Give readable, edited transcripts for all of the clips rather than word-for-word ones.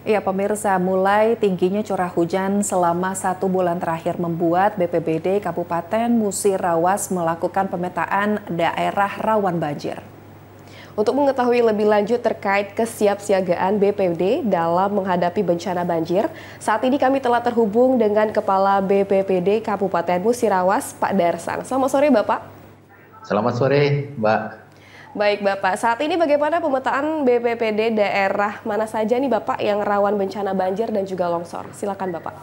Ya, pemirsa, mulai tingginya curah hujan selama 1 bulan terakhir membuat BPBD Kabupaten Musirawas melakukan pemetaan daerah rawan banjir. Untuk mengetahui lebih lanjut terkait kesiapsiagaan BPBD dalam menghadapi bencana banjir, saat ini kami telah terhubung dengan Kepala BPBD Kabupaten Musirawas, Pak Darsan. Selamat sore, Bapak. Selamat sore, Mbak. Baik, Bapak. Saat ini bagaimana pemetaan BPBD daerah mana saja nih, Bapak, yang rawan bencana banjir dan juga longsor? Silakan, Bapak.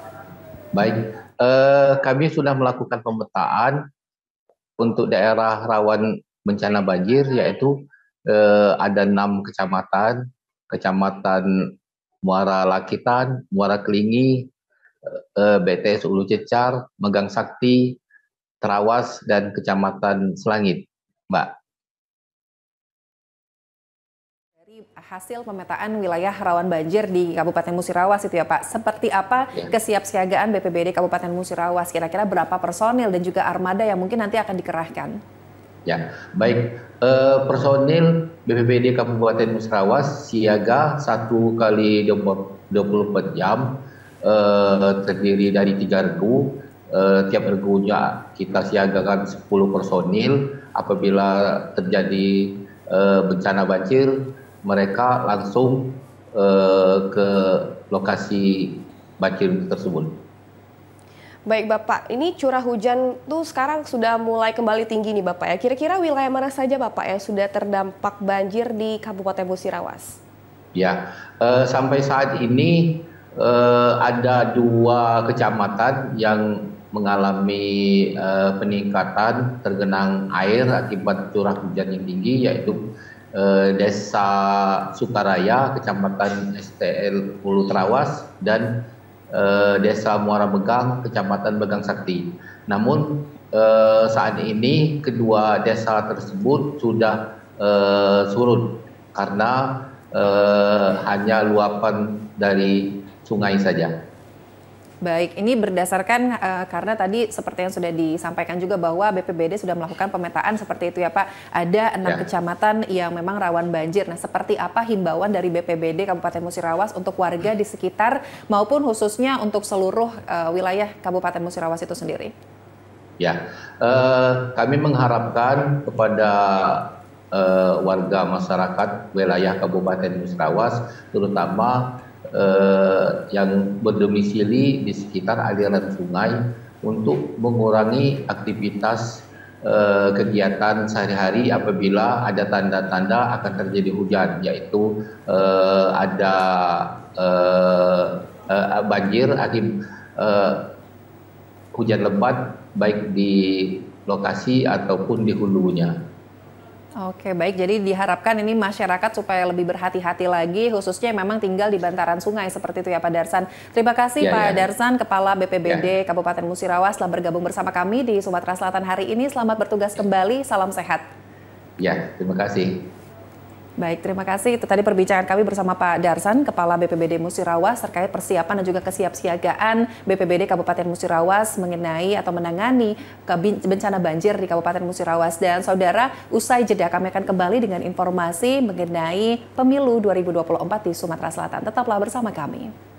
Baik, kami sudah melakukan pemetaan untuk daerah rawan bencana banjir, yaitu ada 6 kecamatan, Kecamatan Muara Lakitan, Muara Kelingi, BTS Ulu Cecar, Megang Sakti, Terawas, dan Kecamatan Selangit, Mbak. Dari hasil pemetaan wilayah rawan banjir di Kabupaten Musirawas itu ya Pak, seperti apa kesiapsiagaan BPBD Kabupaten Musirawas? Kira-kira berapa personil dan juga armada yang mungkin nanti akan dikerahkan? Ya, baik. Personil BPBD Kabupaten Musirawas siaga 1 kali 24 jam, terdiri dari 3 regu. Tiap regunya kita siagakan 10 personil. Apabila terjadi bencana banjir, mereka langsung ke lokasi banjir tersebut. Baik, Bapak. Ini curah hujan tuh sekarang sudah mulai kembali tinggi nih, Bapak ya. Kira-kira wilayah mana saja, Bapak, yang sudah terdampak banjir di Kabupaten Musirawas? Ya, sampai saat ini ada 2 kecamatan yang mengalami peningkatan tergenang air akibat curah hujan yang tinggi, yaitu Desa Sukaraya, Kecamatan STL Ulu Terawas, dan Desa Muara Megang, Kecamatan Megang Sakti. Namun saat ini kedua desa tersebut sudah surut karena hanya luapan dari sungai saja. Baik, ini berdasarkan karena tadi seperti yang sudah disampaikan juga bahwa BPBD sudah melakukan pemetaan seperti itu ya Pak. Ada 6 kecamatan yang memang rawan banjir. Nah, seperti apa himbauan dari BPBD Kabupaten Musirawas untuk warga di sekitar maupun khususnya untuk seluruh wilayah Kabupaten Musirawas itu sendiri? Ya, kami mengharapkan kepada warga masyarakat wilayah Kabupaten Musirawas, terutama yang berdomisili di sekitar aliran sungai, untuk mengurangi aktivitas kegiatan sehari-hari apabila ada tanda-tanda akan terjadi hujan, yaitu ada banjir akibat hujan lebat baik di lokasi ataupun di hulunya. Oke, baik. Jadi diharapkan ini masyarakat supaya lebih berhati-hati lagi, khususnya yang memang tinggal di bantaran sungai seperti itu ya Pak Darsan. Terima kasih Pak Darsan, Kepala BPBD Kabupaten Musirawas, telah bergabung bersama kami di Sumatera Selatan hari ini. Selamat bertugas kembali, salam sehat. Ya, terima kasih. Baik, terima kasih. Itu tadi perbincangan kami bersama Pak Darsan, Kepala BPBD Musirawas, terkait persiapan dan juga kesiapsiagaan BPBD Kabupaten Musirawas mengenai atau menangani bencana banjir di Kabupaten Musirawas. Dan saudara, usai jeda kami akan kembali dengan informasi mengenai pemilu 2024 di Sumatera Selatan. Tetaplah bersama kami.